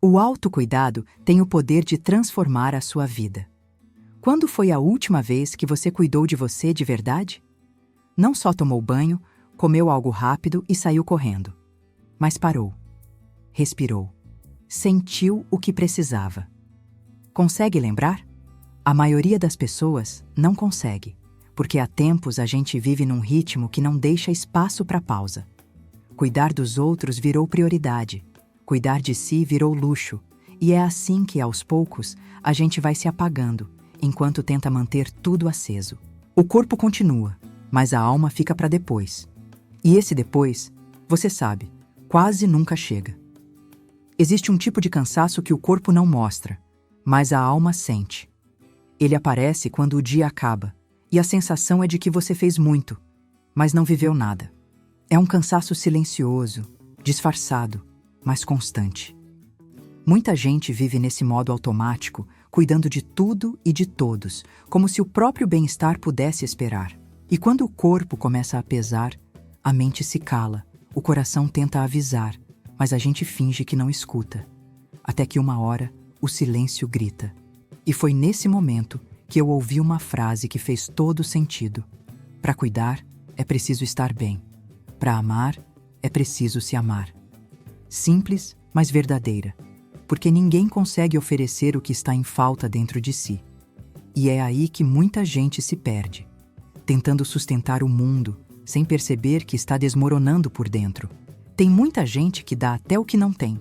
O autocuidado tem o poder de transformar a sua vida. Quando foi a última vez que você cuidou de você de verdade? Não só tomou banho, comeu algo rápido e saiu correndo, mas parou, respirou, sentiu o que precisava. Consegue lembrar? A maioria das pessoas não consegue, porque há tempos a gente vive num ritmo que não deixa espaço para pausa. Cuidar dos outros virou prioridade, cuidar de si virou luxo, e é assim que, aos poucos, a gente vai se apagando, enquanto tenta manter tudo aceso. O corpo continua, mas a alma fica para depois. E esse depois, você sabe, quase nunca chega. Existe um tipo de cansaço que o corpo não mostra, mas a alma sente. Ele aparece quando o dia acaba, e a sensação é de que você fez muito, mas não viveu nada. É um cansaço silencioso, disfarçado, mas constante. Muita gente vive nesse modo automático, cuidando de tudo e de todos, como se o próprio bem-estar pudesse esperar. E quando o corpo começa a pesar, a mente se cala, o coração tenta avisar, mas a gente finge que não escuta. Até que uma hora, o silêncio grita. E foi nesse momento que eu ouvi uma frase que fez todo sentido. Para cuidar, é preciso estar bem. Para amar, é preciso se amar. Simples, mas verdadeira. Porque ninguém consegue oferecer o que está em falta dentro de si. E é aí que muita gente se perde, tentando sustentar o mundo, sem perceber que está desmoronando por dentro. Tem muita gente que dá até o que não tem,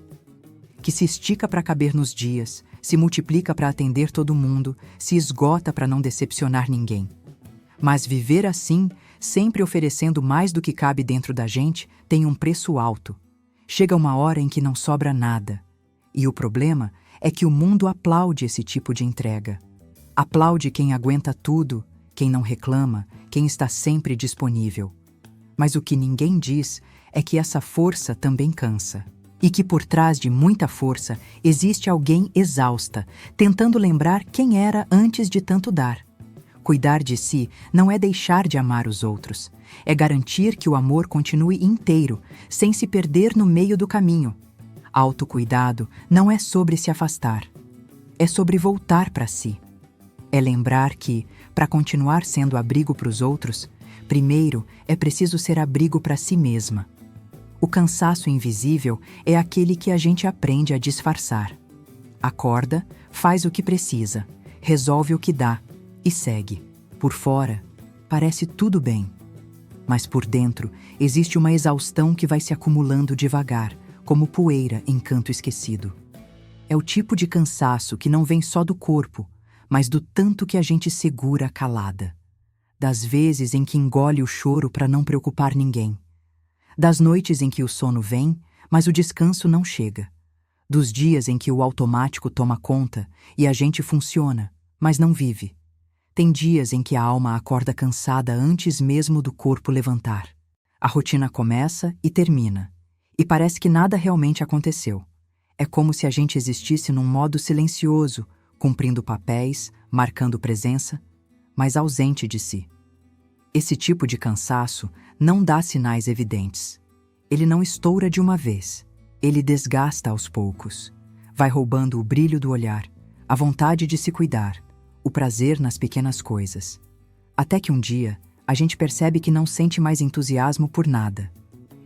que se estica para caber nos dias, se multiplica para atender todo mundo, se esgota para não decepcionar ninguém. Mas viver assim, sempre oferecendo mais do que cabe dentro da gente, tem um preço alto. Chega uma hora em que não sobra nada. E o problema é que o mundo aplaude esse tipo de entrega. Aplaude quem aguenta tudo, quem não reclama, quem está sempre disponível. Mas o que ninguém diz é que essa força também cansa. E que por trás de muita força existe alguém exausta, tentando lembrar quem era antes de tanto dar. Cuidar de si não é deixar de amar os outros, é garantir que o amor continue inteiro, sem se perder no meio do caminho. Autocuidado não é sobre se afastar, é sobre voltar para si. É lembrar que, para continuar sendo abrigo para os outros, primeiro é preciso ser abrigo para si mesma. O cansaço invisível é aquele que a gente aprende a disfarçar. Acorda, faz o que precisa, resolve o que dá e segue. Por fora, parece tudo bem. Mas por dentro, existe uma exaustão que vai se acumulando devagar, como poeira em canto esquecido. É o tipo de cansaço que não vem só do corpo, mas do tanto que a gente segura calada. Das vezes em que engole o choro para não preocupar ninguém. Das noites em que o sono vem, mas o descanso não chega. Dos dias em que o automático toma conta e a gente funciona, mas não vive. Tem dias em que a alma acorda cansada antes mesmo do corpo levantar. A rotina começa e termina. E parece que nada realmente aconteceu. É como se a gente existisse num modo silencioso, cumprindo papéis, marcando presença, mas ausente de si. Esse tipo de cansaço não dá sinais evidentes. Ele não estoura de uma vez. Ele desgasta aos poucos. Vai roubando o brilho do olhar, a vontade de se cuidar, o prazer nas pequenas coisas. Até que um dia, a gente percebe que não sente mais entusiasmo por nada.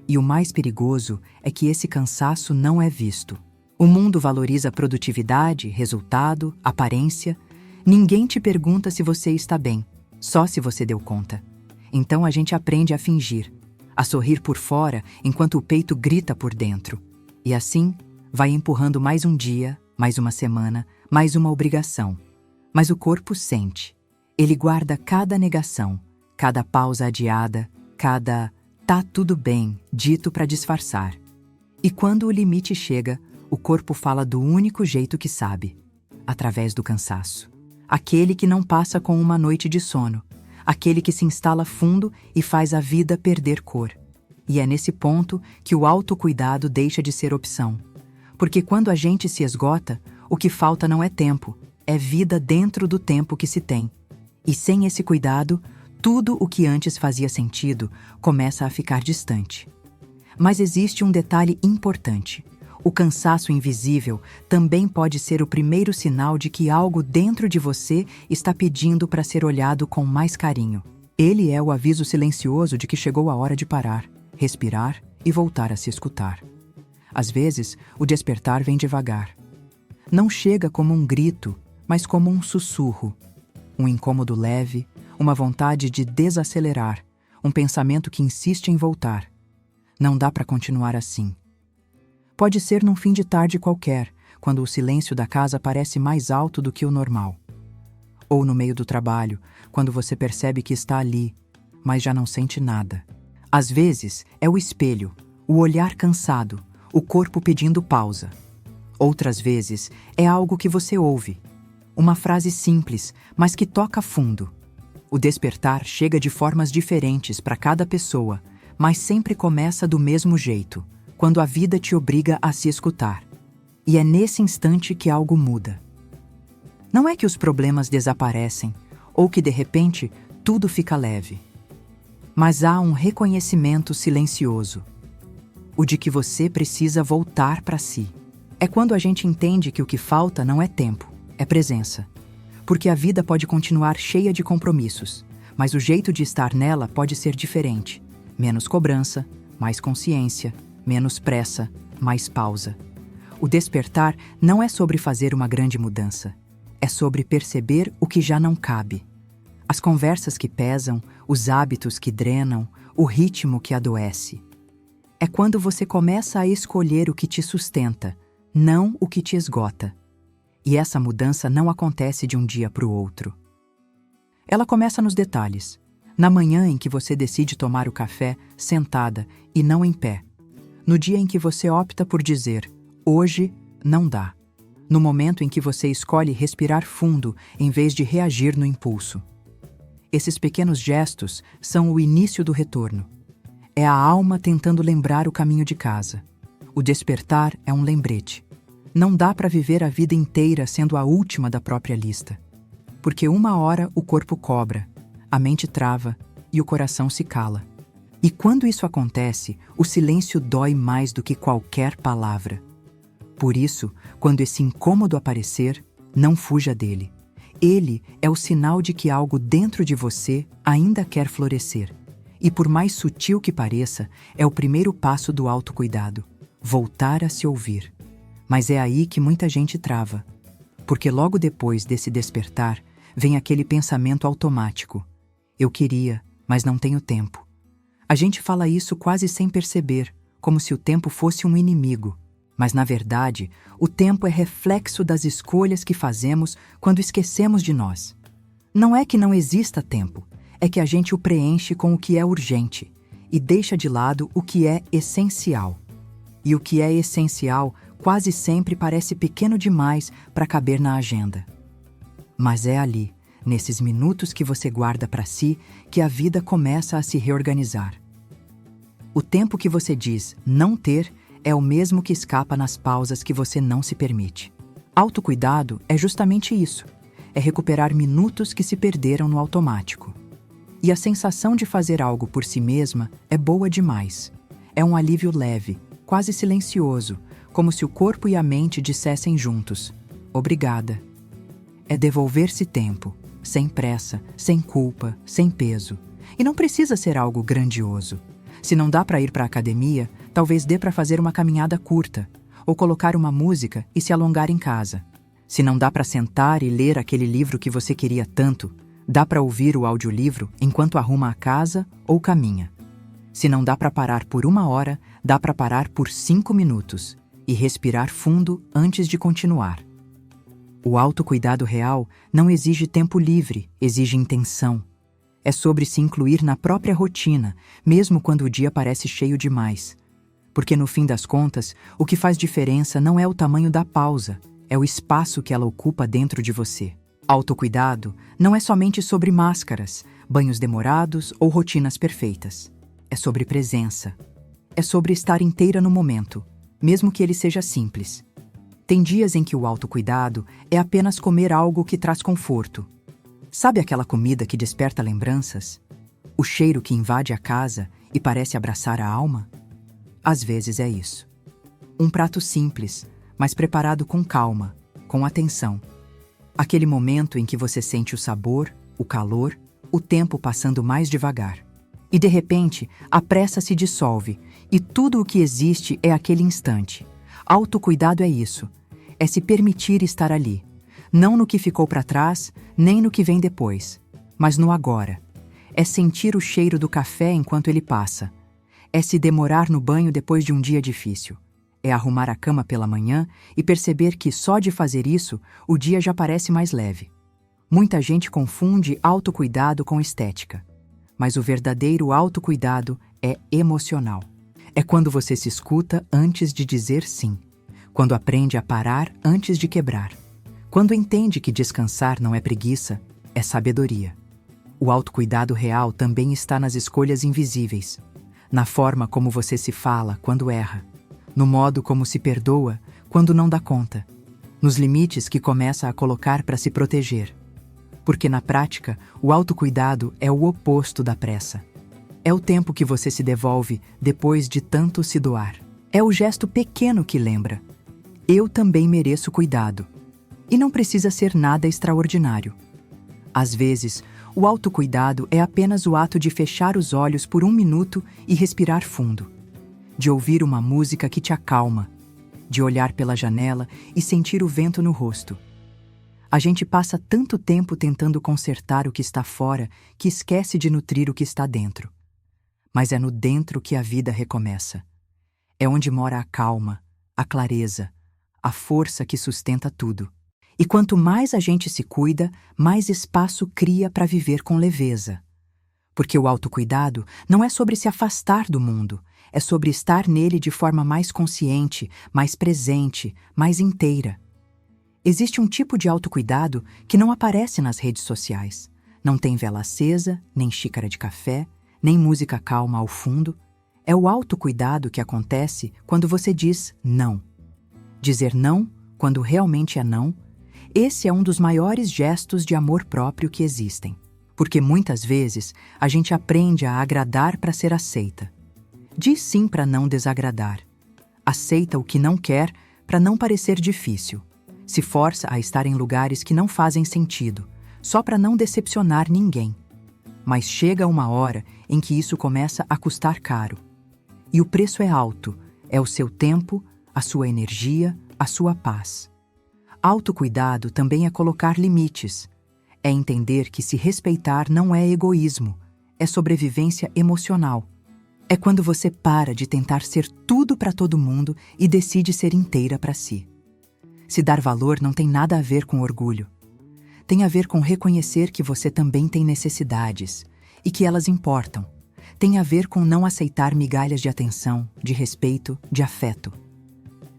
E o mais perigoso é que esse cansaço não é visto. O mundo valoriza produtividade, resultado, aparência. Ninguém te pergunta se você está bem, só se você deu conta. Então a gente aprende a fingir, a sorrir por fora enquanto o peito grita por dentro. E assim, vai empurrando mais um dia, mais uma semana, mais uma obrigação. Mas o corpo sente. Ele guarda cada negação, cada pausa adiada, cada "tá tudo bem" dito para disfarçar. E quando o limite chega, o corpo fala do único jeito que sabe, através do cansaço. Aquele que não passa com uma noite de sono, aquele que se instala fundo e faz a vida perder cor. E é nesse ponto que o autocuidado deixa de ser opção. Porque quando a gente se esgota, o que falta não é tempo, é vida dentro do tempo que se tem. E sem esse cuidado, tudo o que antes fazia sentido começa a ficar distante. Mas existe um detalhe importante. O cansaço invisível também pode ser o primeiro sinal de que algo dentro de você está pedindo para ser olhado com mais carinho. Ele é o aviso silencioso de que chegou a hora de parar, respirar e voltar a se escutar. Às vezes, o despertar vem devagar. Não chega como um grito, mas como um sussurro. Um incômodo leve, uma vontade de desacelerar, um pensamento que insiste em voltar. Não dá para continuar assim. Pode ser num fim de tarde qualquer, quando o silêncio da casa parece mais alto do que o normal. Ou no meio do trabalho, quando você percebe que está ali, mas já não sente nada. Às vezes, é o espelho, o olhar cansado, o corpo pedindo pausa. Outras vezes, é algo que você ouve. Uma frase simples, mas que toca fundo. O despertar chega de formas diferentes para cada pessoa, mas sempre começa do mesmo jeito, quando a vida te obriga a se escutar. E é nesse instante que algo muda. Não é que os problemas desaparecem, ou que de repente tudo fica leve. Mas há um reconhecimento silencioso. O de que você precisa voltar para si. É quando a gente entende que o que falta não é tempo, é presença. Porque a vida pode continuar cheia de compromissos, mas o jeito de estar nela pode ser diferente. Menos cobrança, mais consciência, menos pressa, mais pausa. O despertar não é sobre fazer uma grande mudança. É sobre perceber o que já não cabe. As conversas que pesam, os hábitos que drenam, o ritmo que adoece. É quando você começa a escolher o que te sustenta, não o que te esgota. E essa mudança não acontece de um dia para o outro. Ela começa nos detalhes. Na manhã em que você decide tomar o café sentada e não em pé. No dia em que você opta por dizer, hoje não dá. No momento em que você escolhe respirar fundo em vez de reagir no impulso. Esses pequenos gestos são o início do retorno. É a alma tentando lembrar o caminho de casa. O despertar é um lembrete. Não dá para viver a vida inteira sendo a última da própria lista. Porque uma hora o corpo cobra, a mente trava e o coração se cala. E quando isso acontece, o silêncio dói mais do que qualquer palavra. Por isso, quando esse incômodo aparecer, não fuja dele. Ele é o sinal de que algo dentro de você ainda quer florescer. E por mais sutil que pareça, é o primeiro passo do autocuidado. Voltar a se ouvir. Mas é aí que muita gente trava. Porque logo depois desse despertar, vem aquele pensamento automático. Eu queria, mas não tenho tempo. A gente fala isso quase sem perceber, como se o tempo fosse um inimigo. Mas, na verdade, o tempo é reflexo das escolhas que fazemos quando esquecemos de nós. Não é que não exista tempo, é que a gente o preenche com o que é urgente e deixa de lado o que é essencial. E o que é essencial quase sempre parece pequeno demais para caber na agenda. Mas é ali, nesses minutos que você guarda para si, que a vida começa a se reorganizar. O tempo que você diz não ter é o mesmo que escapa nas pausas que você não se permite. Autocuidado é justamente isso. É recuperar minutos que se perderam no automático. E a sensação de fazer algo por si mesma é boa demais. É um alívio leve, quase silencioso, como se o corpo e a mente dissessem juntos: obrigada. É devolver-se tempo, sem pressa, sem culpa, sem peso. E não precisa ser algo grandioso. Se não dá para ir para a academia, talvez dê para fazer uma caminhada curta, ou colocar uma música e se alongar em casa. Se não dá para sentar e ler aquele livro que você queria tanto, dá para ouvir o audiolivro enquanto arruma a casa ou caminha. Se não dá para parar por 1 hora, dá para parar por 5 minutos e respirar fundo antes de continuar. O autocuidado real não exige tempo livre, exige intenção. É sobre se incluir na própria rotina, mesmo quando o dia parece cheio demais. Porque no fim das contas, o que faz diferença não é o tamanho da pausa, é o espaço que ela ocupa dentro de você. Autocuidado não é somente sobre máscaras, banhos demorados ou rotinas perfeitas. É sobre presença. É sobre estar inteira no momento, mesmo que ele seja simples. Tem dias em que o autocuidado é apenas comer algo que traz conforto. Sabe aquela comida que desperta lembranças? O cheiro que invade a casa e parece abraçar a alma? Às vezes é isso. Um prato simples, mas preparado com calma, com atenção. Aquele momento em que você sente o sabor, o calor, o tempo passando mais devagar. E de repente, a pressa se dissolve e tudo o que existe é aquele instante. Autocuidado é isso. É se permitir estar ali. Não no que ficou para trás, nem no que vem depois, mas no agora. É sentir o cheiro do café enquanto ele passa. É se demorar no banho depois de um dia difícil. É arrumar a cama pela manhã e perceber que só de fazer isso, o dia já parece mais leve. Muita gente confunde autocuidado com estética. Mas o verdadeiro autocuidado é emocional. É quando você se escuta antes de dizer sim. Quando aprende a parar antes de quebrar. Quando entende que descansar não é preguiça, é sabedoria. O autocuidado real também está nas escolhas invisíveis. Na forma como você se fala quando erra. No modo como se perdoa quando não dá conta. Nos limites que começa a colocar para se proteger. Porque na prática, o autocuidado é o oposto da pressa. É o tempo que você se devolve depois de tanto se doar. É o gesto pequeno que lembra. Eu também mereço cuidado. E não precisa ser nada extraordinário. Às vezes, o autocuidado é apenas o ato de fechar os olhos por um minuto e respirar fundo. De ouvir uma música que te acalma. De olhar pela janela e sentir o vento no rosto. A gente passa tanto tempo tentando consertar o que está fora que esquece de nutrir o que está dentro. Mas é no dentro que a vida recomeça. É onde mora a calma, a clareza, a força que sustenta tudo. E quanto mais a gente se cuida, mais espaço cria para viver com leveza. Porque o autocuidado não é sobre se afastar do mundo, é sobre estar nele de forma mais consciente, mais presente, mais inteira. Existe um tipo de autocuidado que não aparece nas redes sociais. Não tem vela acesa, nem xícara de café, nem música calma ao fundo. É o autocuidado que acontece quando você diz não. Dizer não, quando realmente é não, esse é um dos maiores gestos de amor próprio que existem. Porque muitas vezes a gente aprende a agradar para ser aceita. Diz sim para não desagradar. Aceita o que não quer para não parecer difícil. Se força a estar em lugares que não fazem sentido, só para não decepcionar ninguém. Mas chega uma hora em que isso começa a custar caro. E o preço é alto, é o seu tempo, a sua energia, a sua paz. Autocuidado também é colocar limites. É entender que se respeitar não é egoísmo, é sobrevivência emocional. É quando você para de tentar ser tudo para todo mundo e decide ser inteira para si. Se dar valor não tem nada a ver com orgulho. Tem a ver com reconhecer que você também tem necessidades e que elas importam. Tem a ver com não aceitar migalhas de atenção, de respeito, de afeto.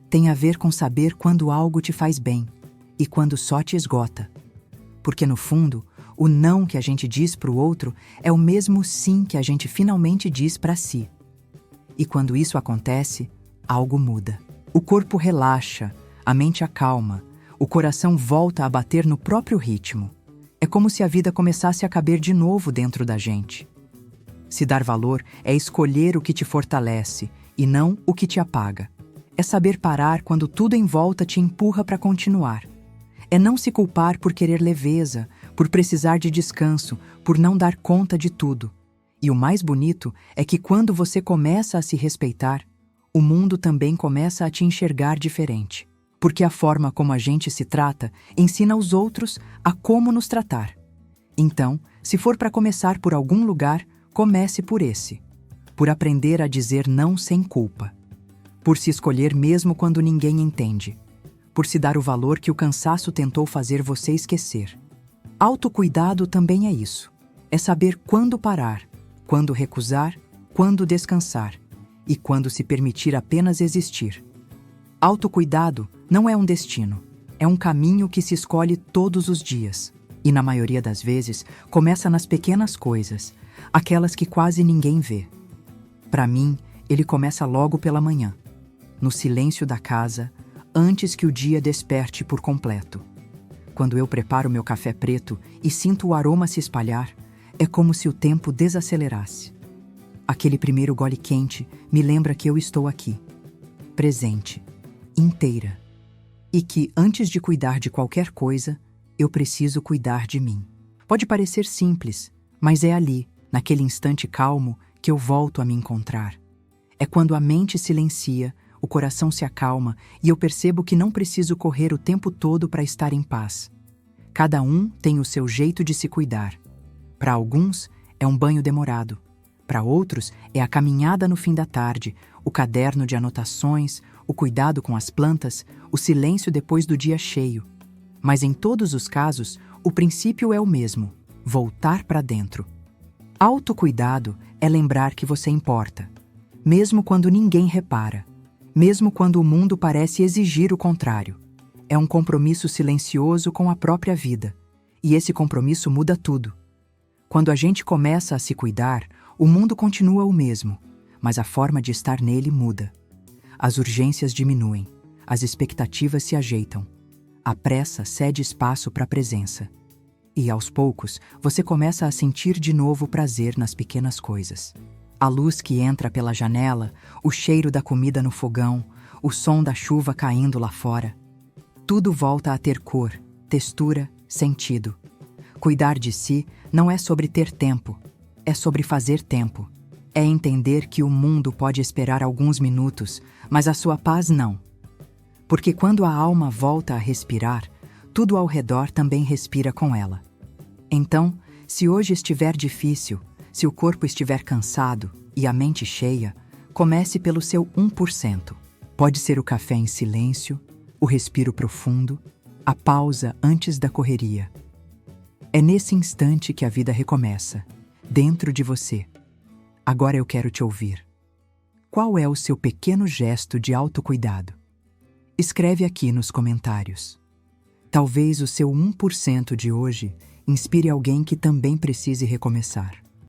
Tem a ver com saber quando algo te faz bem e quando só te esgota. Porque no fundo, o não que a gente diz para o outro é o mesmo sim que a gente finalmente diz para si. E quando isso acontece, algo muda. O corpo relaxa, a mente acalma, o coração volta a bater no próprio ritmo. É como se a vida começasse a caber de novo dentro da gente. Se dar valor é escolher o que te fortalece e não o que te apaga. É saber parar quando tudo em volta te empurra para continuar. É não se culpar por querer leveza, por precisar de descanso, por não dar conta de tudo. E o mais bonito é que quando você começa a se respeitar, o mundo também começa a te enxergar diferente. Porque a forma como a gente se trata ensina os outros a como nos tratar. Então, se for para começar por algum lugar, comece por esse. Por aprender a dizer não sem culpa. Por se escolher mesmo quando ninguém entende. Por se dar o valor que o cansaço tentou fazer você esquecer. Autocuidado também é isso. É saber quando parar, quando recusar, quando descansar e quando se permitir apenas existir. Autocuidado não é um destino, é um caminho que se escolhe todos os dias. E na maioria das vezes, começa nas pequenas coisas, aquelas que quase ninguém vê. Para mim, ele começa logo pela manhã, no silêncio da casa, antes que o dia desperte por completo. Quando eu preparo meu café preto e sinto o aroma se espalhar, é como se o tempo desacelerasse. Aquele primeiro gole quente me lembra que eu estou aqui, presente, inteira. E que, antes de cuidar de qualquer coisa, eu preciso cuidar de mim. Pode parecer simples, mas é ali, naquele instante calmo, que eu volto a me encontrar. É quando a mente silencia, o coração se acalma e eu percebo que não preciso correr o tempo todo para estar em paz. Cada um tem o seu jeito de se cuidar. Para alguns, é um banho demorado. Para outros, é a caminhada no fim da tarde, o caderno de anotações, o cuidado com as plantas, o silêncio depois do dia cheio. Mas em todos os casos, o princípio é o mesmo: voltar para dentro. Autocuidado é lembrar que você importa, mesmo quando ninguém repara, mesmo quando o mundo parece exigir o contrário. É um compromisso silencioso com a própria vida, e esse compromisso muda tudo. Quando a gente começa a se cuidar, o mundo continua o mesmo, mas a forma de estar nele muda. As urgências diminuem, as expectativas se ajeitam. A pressa cede espaço para a presença. E, aos poucos, você começa a sentir de novo prazer nas pequenas coisas. A luz que entra pela janela, o cheiro da comida no fogão, o som da chuva caindo lá fora. Tudo volta a ter cor, textura, sentido. Cuidar de si não é sobre ter tempo, é sobre fazer tempo. É entender que o mundo pode esperar alguns minutos, mas a sua paz não. Porque quando a alma volta a respirar, tudo ao redor também respira com ela. Então, se hoje estiver difícil, se o corpo estiver cansado e a mente cheia, comece pelo seu 1%. Pode ser o café em silêncio, o respiro profundo, a pausa antes da correria. É nesse instante que a vida recomeça, dentro de você. Agora eu quero te ouvir. Qual é o seu pequeno gesto de autocuidado? Escreve aqui nos comentários. Talvez o seu 1% de hoje inspire alguém que também precise recomeçar.